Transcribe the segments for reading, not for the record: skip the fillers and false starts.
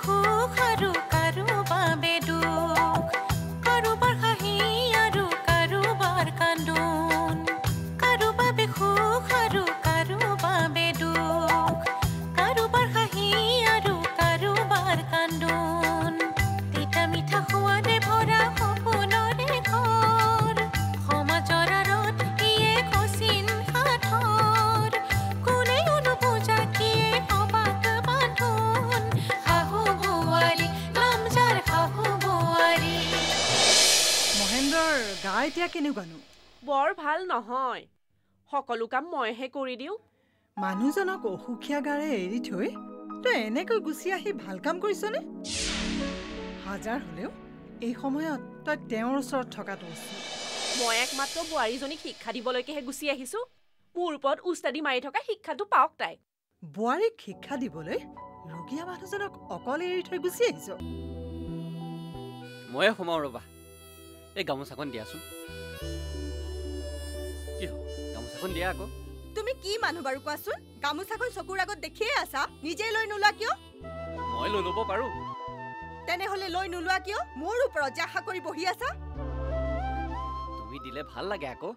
সুখ আৰু কাৰোবাবে দুখ কাৰোবাৰ হাঁহি আৰু কাৰোবাৰ কান্দোন কাৰোবাবে সুখ আৰু কাৰোবাবে দুখ কাৰোবাৰ হাঁহি আৰু কাৰোবাৰ কান্দোন তিতা মিঠা সোৱাদে ভৰা সপোনৰে ঘৰ সমাজৰ আঁৰত ইয়ে কচিন সাধৰ কোনেও নুবুজা কিয়ে অবাক বান্ধোন শাহু বোৱাৰী নাম যাৰ শাহু বোৱাৰী মহেন্দ্ৰৰ গা এতিয়া কেনেকুৱানো বৰ ভাল নহয় সকলো কাম মইহে কৰি দিওঁ মানুহজনক অসুখীয়া গাৰে এৰি থৈ তই এনেকৈ গুচি আহি ভাল কাম কৰিছনে হাজাৰ হলেও এই সময়ত তই তেওঁৰ ওচৰত থকাটো উচিত মই একমাত্ৰ বোৱাৰীজনীক শিক্ষা দিবলৈকেহে গুচি আহিছো মোৰ ওপৰত উস্তাদি মাৰি থকা শিক্ষাটো পাওক তাই বোৱাৰীক শিক্ষা দিবলৈ ৰোগীয়া মানুহজনক অকলে এৰি থৈ গুচি আহিছ ময়ে সোমাওঁ ৰবা এই গামোচাখন দিয়াচোন কি হ'ল গামোচাখন দিয়া আকৌ তুমি কি মানুহ বাৰু কোৱাচোন গামোচাখন চকুৰ আগত দেখিয়ে আছা নিজে লৈ নোলোৱা কিয় মই লৈ ল'ব পাৰোঁ তেনেহলে লৈ নোলোৱা কিয় মোৰ ওপৰত যে আশা কৰি বহি আছা তুমি দিলে ভাল লাগে আকৌ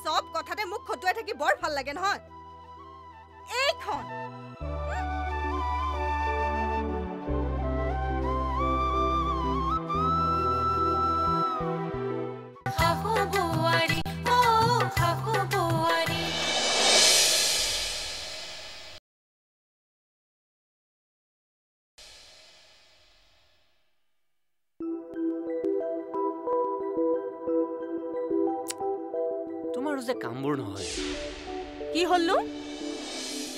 সব কথাতে মোক খটুৱাই থাকি বৰ ভাল লাগে নহয় এইখন শাহু বোৱাৰী ও শাহু বোৱাৰী তোমাৰো যে কামবোৰ নহয় কি হলনো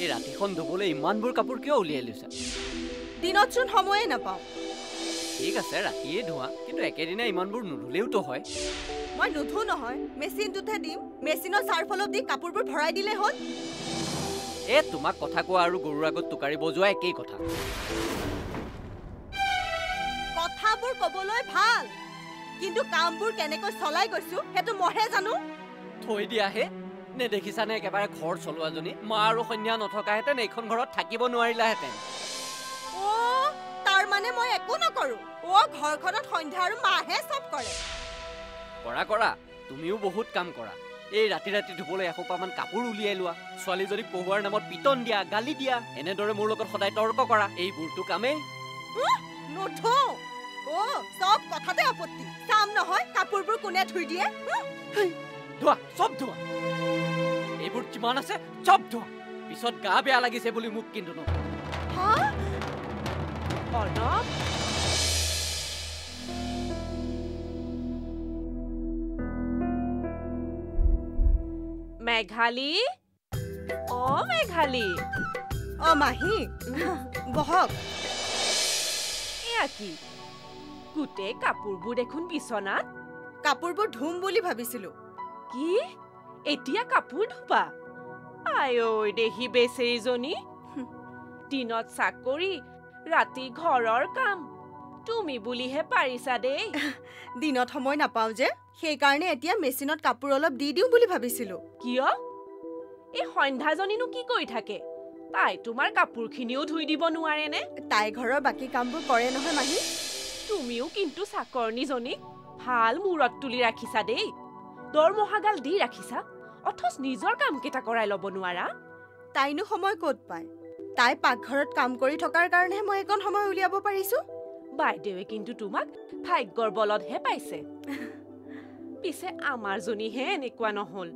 এই ৰাতিখন ধুবলৈ ইমানবোৰ কাপোৰ কিয় উলিয়াই লৈছা দিনতচোন সময়ে নাপাওঁ ঠিক আছে ৰাতিয়ে ধোৱা কিন্তু একেদিনাই ইমানবোৰ নুধুলেওতো হয় মই নুধু নহয় মেচিনটোতহে দিম মেচিনৰ চাৰ্ফ অলপ দি কাপোৰবোৰ ভৰাই দিলে হ'ল তোমাক কথা কোৱা আৰু গৰুৰ আগত টোকাৰি বজোৱা একেই কথা কথাবোৰ কবলৈ ভাল কিন্তু কামবোৰ কেনেকৈ চলাই গৈছো সেইটো মইহে জানো থৈ দিয়াহে নেদেখিছানে একেবাৰে ঘৰ চলোৱাজনী মা আৰু সন্ধ্যা নথকাহেঁতেন এইখন ঘৰত থাকিব নোৱাৰিলাহেঁতেন তাৰ মানে মই একো নকৰো ঘৰখনত সন্ধ্যা আৰু মাহে চব কৰে কৰা কৰা তুমিও বহুত কাম কৰা এই ৰাতি ৰাতি ধুবলৈ এসোপামান কাপোৰ উলিয়াই লোৱা ছোৱালীজনীক পঢ়োৱাৰ নামত পিটন দিয়া গালি দিয়া এনেদৰে মোৰ লগত সদায় তৰ্ক কৰা এইবোৰতো কামেই নুঠো সব কথাতে আপত্তি কাম নহয় কাপোৰবোৰ কোনে ধুই দিয়ে ধোৱা চব ধোৱা এইবোৰ যিমান আছে চব ধোৱা পিছত গা বেয়া লাগিছে বুলি মোক কিন্তু অৰ্ণৱ মেঘালী মেঘালী মাহী বহক এয়া কি গোটেই কাপোৰবোৰ দেখোন বিচনাত কাপোৰবোৰ ধুম বুলি ভাবিছিলো কি এতিয়া কাপোৰ ধুবা আঐ দেহি বেচেৰীজনী দিনত চাকৰি ৰাতি ঘৰৰ কাম তুমি বুলিহে পাৰিছা দেই দিনত সময় নাপাওঁ যে সেইকাৰণে এতিয়া মেচিনত কাপোৰ অলপ দি দিওঁ বুলি ভাবিছিলো কিয় এই সন্ধ্যাজনীনো কি কৰি থাকে তাই তোমাৰ কাপোৰখিনিও ধুই দিব নোৱাৰেনে তাই ঘৰৰ বাকী কামবোৰ কৰে নহয় মাহী তুমিও কিন্তু চাকৰণীজনীক ভাল মূৰত তুলি ৰাখিছা দেই দৰমহাগাল দি ৰাখিছা অথচ নিজৰ কামকেইটা কৰাই ল'ব নোৱাৰা তাইনো সময় ক'ত পায় তাই পাকঘৰত কাম কৰি থকাৰ কাৰণেহে মই একণ সময় উলিয়াব পাৰিছো বাইদেৱে কিন্তু তোমাক ভাগ্যৰ বলতহে পাইছে পিছে আমাৰ জনীহে এনেকুৱা নহল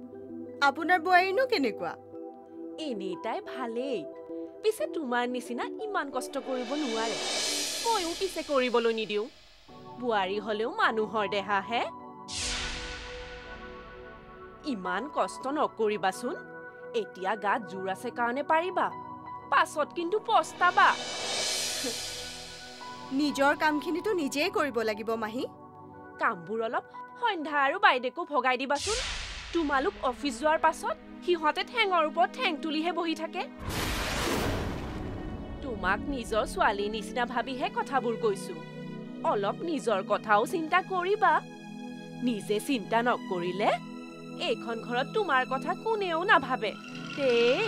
আপোনাৰ বোৱাৰীনো কেনেকুৱা এনেই তাই ভালেই পিছে তোমাৰ নিচিনা ইমান কষ্ট কৰিব নোৱাৰে ময়ো পিছে কৰিবলৈ নিদিওঁ বোৱাৰী হলেও মানুহৰ দেহাহে ইমান কষ্ট নকৰিবাচোন এতিয়া গাত জোৰ আছে কাৰণে পাৰিবা পাছত কিন্তু পস্তাবা নিজৰ কামখিনিতো নিজেই কৰিব লাগিব মাহী কামবোৰ অলপ সন্ধ্যা আৰু বাইদেকো ভগাই দিবাচোন তোমালোক অফিচ যোৱাৰ পাছত সিহঁতে ঠেঙৰ ওপৰত ঠেং তুলিহে বহি থাকে তোমাক নিজৰ ছোৱালীৰ নিচিনা ভাবিহে কথাবোৰ কৈছো অলপ নিজৰ কথাও চিন্তা কৰিবা নিজে চিন্তা নকৰিলে এইখন ঘৰত তোমাৰ কথা কোনেও নাভাবে দেই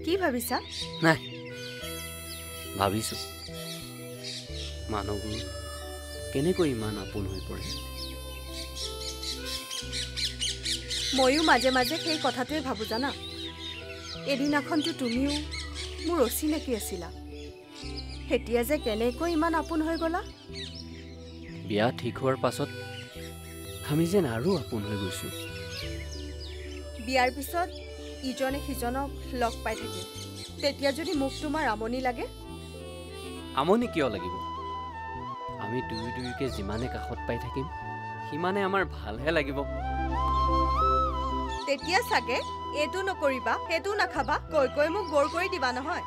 কি ভাবিছা? নাই ভাবিছোঁ মানুহবোৰ কেনেকৈ ইমান আপোন হৈ পৰে। ময়ো মাজে মাজে সেই কথাটোৱে ভাবো জানা। এদিনাখনতো তুমিও মোৰ অচিনাকি আছিলা, এতিয়া যে কেনেকৈ ইমান আপোন হৈ গলা। বিয়া ঠিক হোৱাৰ পাছত আমি যেন আৰু আপোন হৈ গৈছোঁ। বিয়াৰ পিছত ইজনে সিজনক লগ পাই থাকিম, তেতিয়া যদি মোক তোমাৰ আমনি লাগে। আমনি কিয় লাগিব? আমি দুয়োকে যিমানে কাষত পাই থাকিম সিমানে আমাৰ ভালহে লাগিব। তেতিয়া চাগে এইটো নকৰিবা সেইটো নাখাবা কৈ কৈ মোক বৰ কৰি দিবা নহয়।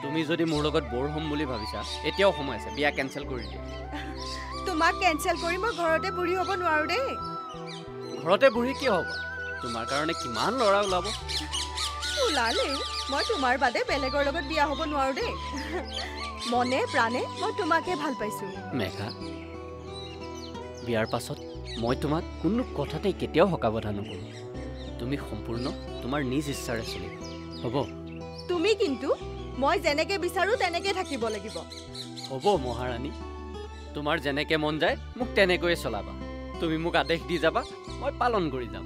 তুমি যদি মোৰ লগত বৰ হ'ম বুলি ভাবিছা এতিয়াও সময় আছে, বিয়া কেঞ্চেল কৰি দিয়া। তোমাক কেঞ্চেল কৰি মই ঘৰতে বুঢ়ী হ'ব নোৱাৰো দেই। ঘৰতে বুঢ়ী কিয় হ'ব? তোমাৰ কাৰণে কিমান ল'ৰা ওলাব। ওলালেও মই তোমাৰ বাদে বেলেগৰ লগত বিয়া হ'ব নোৱাৰো দেই। মনে প্ৰাণে মই তোমাকে ভাল পাইছো। মেঘা, বিয়াৰ পাছত মই তোমাক কোনো কথাতে কেতিয়াও হকাবধা নকৰোঁ। তুমি সম্পূৰ্ণ তোমাৰ নিজ ইচ্ছাৰে চলিব, হ'ব? তুমি কিন্তু মই যেনেকে বিচাৰো তেনেকে থাকিব লাগিব। হ'ব মহাৰাণী, তোমাৰ যেনেকে মন যায় মোক তেনেকৈয়ে চলাবা। তুমি মোক আদেশ দি যাবা, মই পালন কৰি যাম।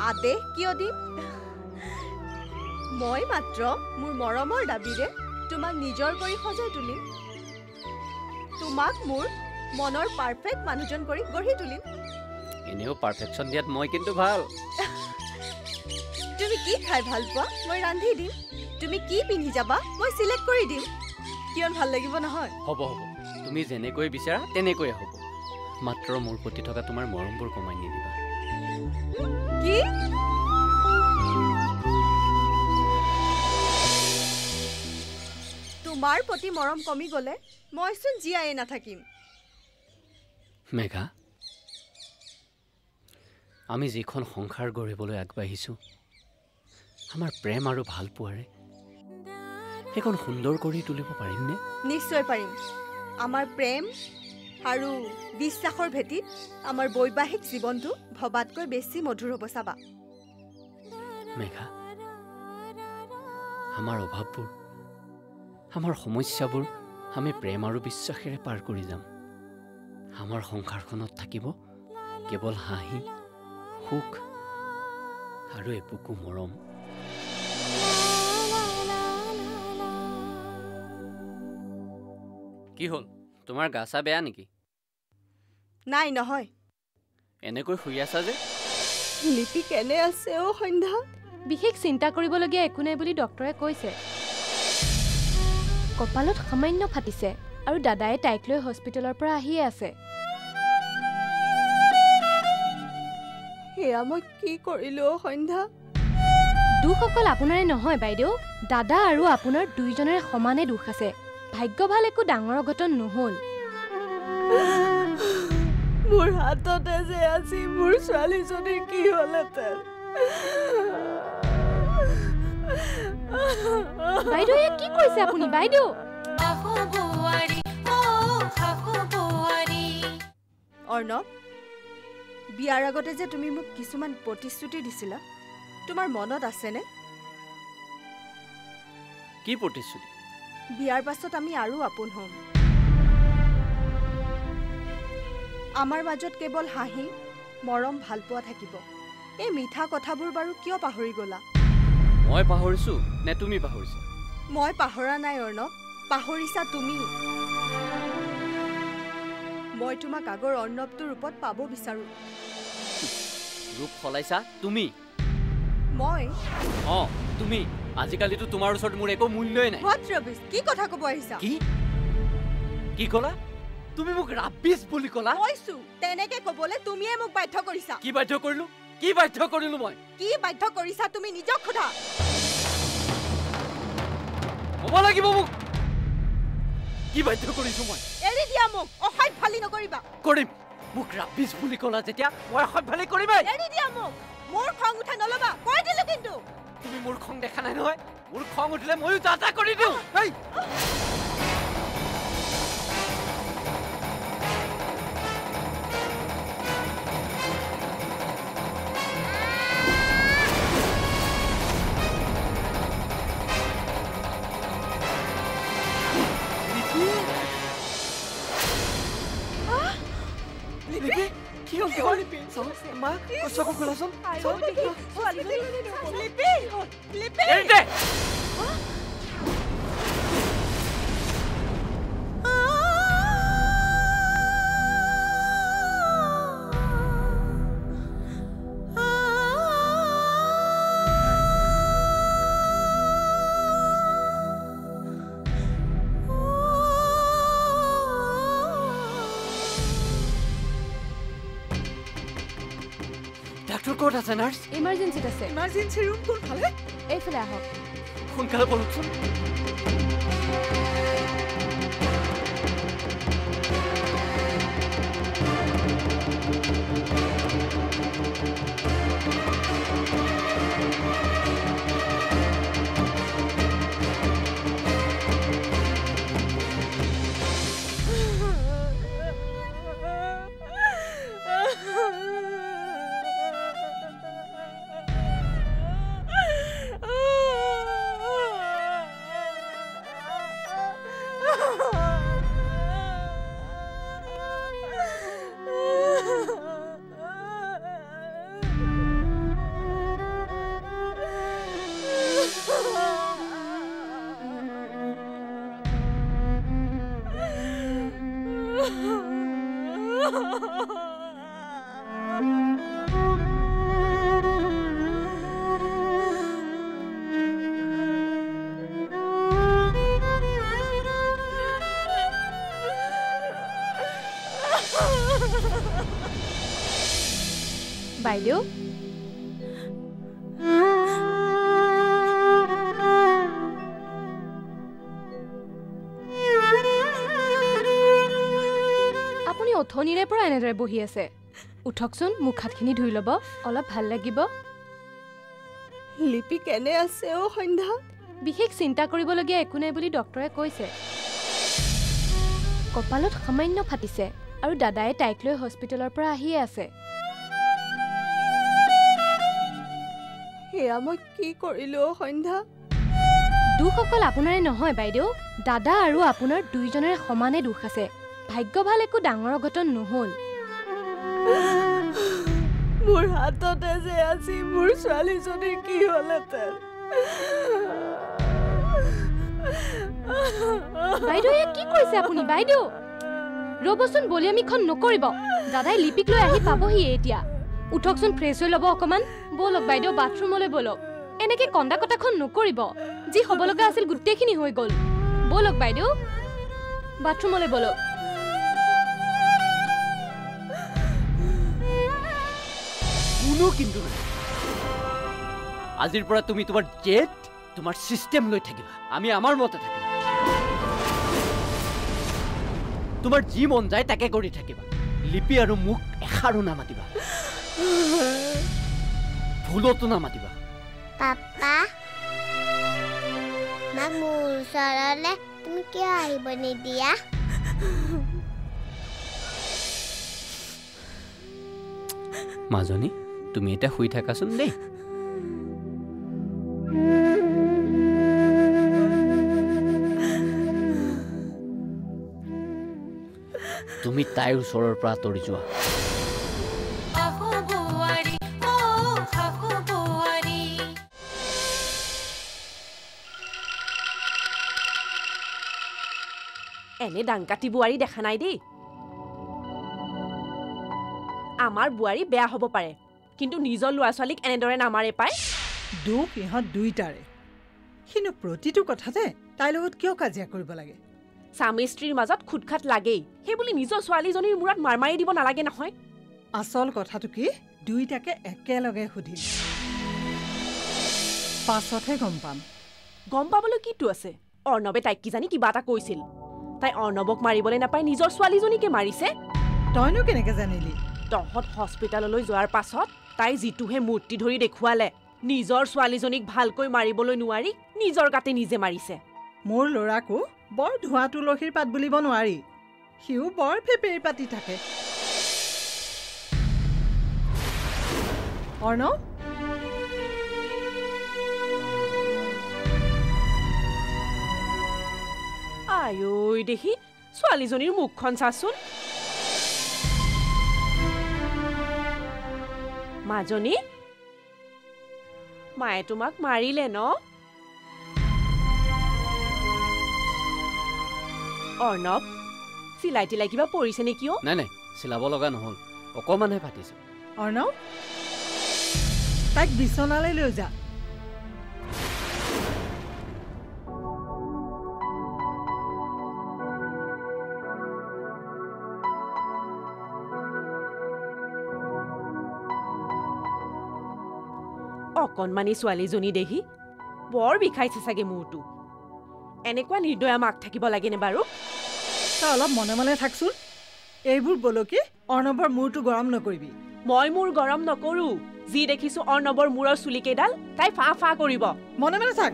আদেশ কিয় দিম? মই মাত্ৰ মোৰ মৰমৰ দাবীৰে তোমাক নিজৰ কৰি সজাই তুলিম। তোমাক মোৰ মনৰ পাৰফেক্ট মানুহজন কৰি গঢ়ি তুলিম। এনেও পাৰফেকশ্যন দিয়াত মই কিন্তু ভাল। তুমি কি খাই ভাল পোৱা মই ৰান্ধি দিম। তুমি কি পিন্ধি যাবা মই চিলেক্ট কৰি দিম। কিয় ভাল লাগিব নহয়? হ'ব হ'ব, তুমি যেনেকৈ বিচাৰা তেনেকৈয়ে হ'ব। মাত্ৰ মোৰ প্ৰতি থকা তোমাৰ মৰমবোৰ কমাই নিদিবা। কি? তোমাৰ প্ৰতি মৰম কমি গ'লে মইচোন জীয়াই নাথাকিম। মেঘা, আমি যিখন সংসাৰ গঢ়িবলৈ আগবাঢ়িছোঁ, আমাৰ প্ৰেম আৰু ভালপোৱাৰে সেইখন সুন্দৰ কৰি তুলিব পাৰিমনে? নিশ্চয় পাৰিম। আমাৰ প্ৰেম আৰু বিশ্বাসৰ ভেটিত আমাৰ বৈবাহিক জীৱনটো ভবাতকৈ বেছি মধুৰ হ'ব চাবা। মেঘা, আমাৰ অভাৱবোৰ, আমাৰ সমস্যাবোৰ আমি প্ৰেম আৰু বিশ্বাসেৰে পাৰ কৰি যাম। আমাৰ সংসাৰখনত থাকিব কেৱল হাঁহি, সুখ আৰু এপুকু মৰম। কি হ'ল, তোমাৰ গা চা বেয়া নেকি? নাই নহয়। এনেকৈ শুই আছা যে? লিপি কেনে আছে অ' সন্ধ্যা? বিশেষ চিন্তা কৰিবলগীয়া একো নাই বুলি ডক্টৰে কৈছে। কপালত সামান্য ফাটিছে আৰু দাদাই তাইক লৈ হস্পিটেলৰ পৰা আহিয়ে আছে। সেয়া মই কি কৰিলো অ' সন্ধ্যা? দুখ অকল আপোনাৰে নহয় বাইদেউ, দাদা আৰু আপোনাৰ দুয়োজনৰে সমানে দুখ আছে। ভাগ্য ভাল একো ডাঙৰ অঘটন নহ'ল। মোৰ হাততে যে আজি মোৰ ছোৱালীজনীৰ কি হ'লহেঁতেন। বাইদেউ এয়া কি কৰিছে আপুনি বাইদেউ? অৰ্ণৱ, বিয়াৰ আগতে যে তুমি মোক কিছুমান প্ৰতিশ্ৰুতি দিছিলা, তোমাৰ মনত আছেনে? কি প্ৰতিশ্ৰুতি? বিয়াৰ পাছত আমি আৰু আপোন হ'ম। আমাৰ মাজত কেৱল হাঁহি, মৰম, ভালপোৱা থাকিব। এই মিঠা কথাবোৰ বাৰু কিয় পাহৰি গ'লা? মই পাহৰিছো নে তুমি পাহৰিছা? মই পাহৰা নাই অৰ্ণৱ, পাহৰিছা তুমি। মই তোমাক আগৰ অৰ্ণৱটোৰ ৰূপত পাব বিচাৰো। ৰূপ সলাইছা তুমি? মই? অঁ তুমি। আজিকালিতো তোমাৰ ওচৰত মোৰ একো মূল্যই নাই। হোৱাট ৰবিছ, কি কথা ক'ব আহিছা? কি কি ক'লা? তুমি মোক ৰাবিছ বুলি ক'লা? কৈছো তেনেকে ক'বলৈ তুমিয়ে মোক বাধ্য কৰিছা। কি বাধ্য কৰিলো? কি বাধ্য কৰিলো মই? কি বাধ্য কৰিছা তুমি নিজক সোধা। ক'ব লাগিব মোক। কি বাধ্য কৰিছো মই? এৰি দিয়া মোক, অসভ্যালি নকৰিবা। কৰিম। মোক ৰাবিছ বুলি ক'লা যেতিয়া মই অসভ্যালি কৰিমেই। এৰি দিয়া মোক, মোৰ খং উঠা নল'বা, কৈ দিলো কিন্তু। তুমি মোৰ খং দেখা নাই নহয়? মোৰ খং উঠিলে ময়ো যা তা কৰি দিওঁ। মা চকু খোলাচোন লিপি লিপি এৰি দে ডাক্তৰ ক'ত আছে নাৰ্ছ ইমাৰ্জেঞ্চিত আছে ইমাৰ্জেঞ্চি ৰুম কোনফালে এইফালে আহক সোনকালে বলকচোন বাইদেউ আপুনি অথনিৰে পৰা এনেদৰে বহি আছে উঠকচোন মুখ হাতখিনি ধুই ল'ব অলপ ভাল লাগিব লিপি কেনে আছে অ সন্ধ্যা বিশেষ চিন্তা কৰিবলগীয়া একো নাই বুলি ডক্টৰে কৈছে কপালত সামান্য ফাটিছে আৰু দাদাই তাইক লৈ হস্পিটেলৰ পৰা আহিয়ে আছে এয়া মই কি কৰিলো অ সন্ধ্যা দুখ অকল আপোনাৰে নহয় বাইদেউ দাদা আৰু আপোনাৰ দুইজনৰে সমানে দুখ আছে ভাগ্য ভাল একো ডাঙৰ অঘটন নহল মোৰ হাততে যে আছে মোৰ ছোৱালীজনীৰ কি হ'লহেঁতেন বাইদেউ কি কৈছে আপুনি বাইদেউ ৰ'বচোন বলিয়ামিখন নকৰিব দাদাই লিপিক লৈ আহি পাবহি এতিয়া উঠকচোন ফ্ৰেছ হৈ ল'ব অকণমান ব'লক বাইদেউ বাথৰুমলৈ ব'লক এনেকৈ কন্দা কটাখন নকৰিব যি হ'ব লগা আছিল গোটেইখিনি হৈ গ'ল ব'লক বাইদেউ বাথৰুমলৈ ব'লক কোনো কিন্তু আজিৰ পৰা তুমি তোমাৰ জেট তোমাৰ চিষ্টেম লৈ থাকিবা আমি আমাৰ মতে থাকিম তোমাৰ যি মন যায় তাকে কৰি থাকিবা লিপি আৰু মোক এষাৰো নামাতিবা ভুলতো নামাতিবা পাপা মাক মোৰ ওচৰলৈ তুমি কিয় আহিব নিদিয়া মাজনী তুমি এতিয়া শুই থাকাচোন দেই তুমি তাইৰ ওচৰৰ পৰা আঁতৰি যোৱা এনে ডাংকাটি বোৱাৰী দেখা নাই দেই আমাৰ বোৱাৰী বেয়া হ'ব পাৰে কিন্তু নিজৰ ল'ৰা ছোৱালীক এনেদৰে নামাৰে পায় দুখ ইহঁত দুইটাৰে কিন্তু প্ৰতিটো কথাতে তাইৰ লগত কিয় কাজিয়া কৰিব লাগে স্বামী স্ত্ৰীৰ মাজত খুটখাট লাগেই সেই বুলি নিজৰ ছোৱালীজনীৰ মূৰত মাৰ মাৰি দিব নালাগে নহয় আচল কথাটো কি দুইটাকে একেলগে সুধিল পাছতহে গম পাম গম পাবলৈ কিটো আছে অৰ্ণৱে তাইক কি জানি কিবা এটা কৈছিল তাই অৰ্ণৱক মাৰিবলৈ নাপাই নিজৰ ছোৱালীজনীকে মাৰিছে তইনো কেনেকৈ জানিলি তহঁত হস্পিটেললৈ যোৱাৰ পাছত তাই যিটোহে মূৰ্তি ধৰি দেখুৱালে নিজৰ ছোৱালীজনীক ভালকৈ মাৰিবলৈ নোৱাৰি নিজৰ গাতে নিজে মাৰিছে মোৰ ল'ৰাকো বৰ ধোঁৱা তুলসীৰ পাত বুলিব নোৱাৰি সিও বৰ ফেপেৰি পাতি থাকে অৰ্ণৱ আয়ৈ দেখি ছোৱালীজনীৰ মুখখন চাচোন মাজনী মায়ে তোমাক মাৰিলে ন অৰ্ণৱ চিলাই তিলাই কিবা পৰিছে নেকি অ নাই নাই চিলাব লগা নহ'ল অকণমানহে ফাটিছে অৰ্ণৱ তাইক বিচনালৈ লৈ যা অকণমানি ছোৱালীজনী দেহি বৰ বিষাইছে চাগে মূৰটো এনেকুৱা নিৰ্দয়া মাক থাকিব লাগেনে বাৰু তই অলপ মনে মনে থাকচোন এইবোৰ বলকি অৰ্ণৱৰ মূৰটো গৰম নকৰিবি মই মূৰ গৰম নকৰো যি দেখিছো অৰ্ণৱৰ মূৰৰ চুলিকেইডাল তাই ফা ফা কৰিব মনে মনে থাক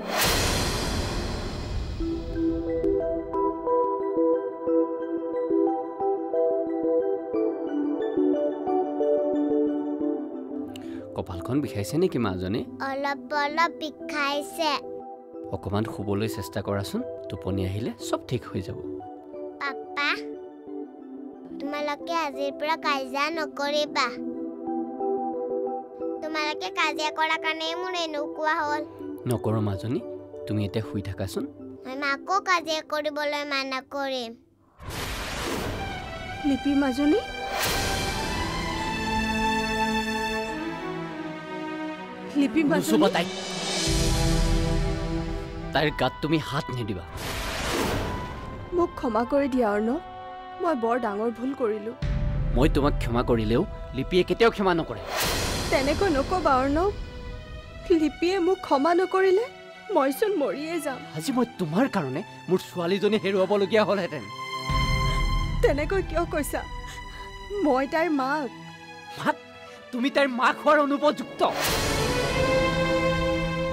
কপালখন বিষাইছে নেকি মাজনী অলপ অলপ বিষাইছে অকণমান শুবলৈ চেষ্টা কৰাচোন টোপনি আহিলে চব ঠিক হৈ যাব পাপা তোমালোকে আজিৰ পৰা কাজিয়া নকৰিবা তোমালোকে কাজিয়া কৰাৰ কাৰণে মোৰ এনেকুৱা হ'ল নকৰোঁ মাজনী তুমি এতিয়া শুই থাকাচোন মই মাকো কাজিয়া কৰিবলৈ মানা কৰিম লিপি মাজনী লিপি মাজনী তাইক তাইৰ গাত তুমি হাত নিদিবা মোক ক্ষমা কৰি দিয়া অৰ্ণৱ মই বৰ ডাঙৰ ভুল কৰিলোঁ মই তোমাক ক্ষমা কৰিলেও লিপিয়ে কেতিয়াও ক্ষমা নকৰে তেনেকৈ নক'বা অৰ্ণৱ লিপিয়ে মোক ক্ষমা নকৰিলে মইচোন মৰিয়ে যাম আজি মই তোমাৰ কাৰণে মোৰ ছোৱালীজনী হেৰুৱাবলগীয়া হ'লহেঁতেন তেনেকৈ কিয় কৈছা মই তাইৰ মাক মাক তুমি তাইৰ মাক হোৱাৰ অনুপযুক্ত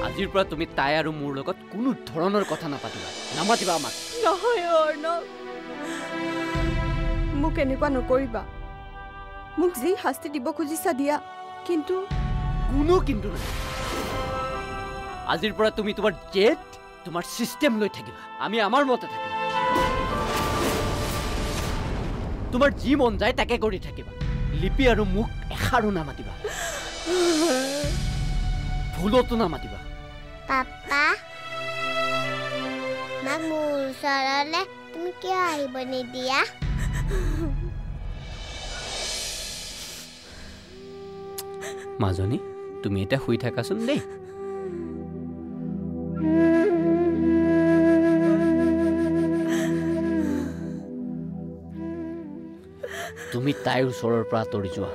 আজিৰ পৰা তুমি তাই আৰু মোৰ লগত কোনো ধৰণৰ কথা নাপাতিবা নামাতিবা আমাক নহয় অৰ্ণৱ মোক এনেকুৱা নকৰিবা মোক যি শাস্তি দিব খুজিছা দিয়া কিন্তু কোনো কিন্তু নাই আজিৰ পৰা তুমি তোমাৰ জেদ তোমাৰ চিষ্টেম লৈ থাকিবা আমি আমাৰ মতে থাকিম তোমাৰ যি মন যায় তাকে কৰি থাকিবা লিপি আৰু মোক এষাৰো নামাতিবা ভুলতো নামাতিবা পাপা মাক মোৰ ওচৰলৈ তুমি কিয় আহিব নিদিয়া মাজনী তুমি এতিয়া শুই থাকাচোন দেই তুমি তাইৰ ওচৰৰ পৰা আঁতৰি যোৱা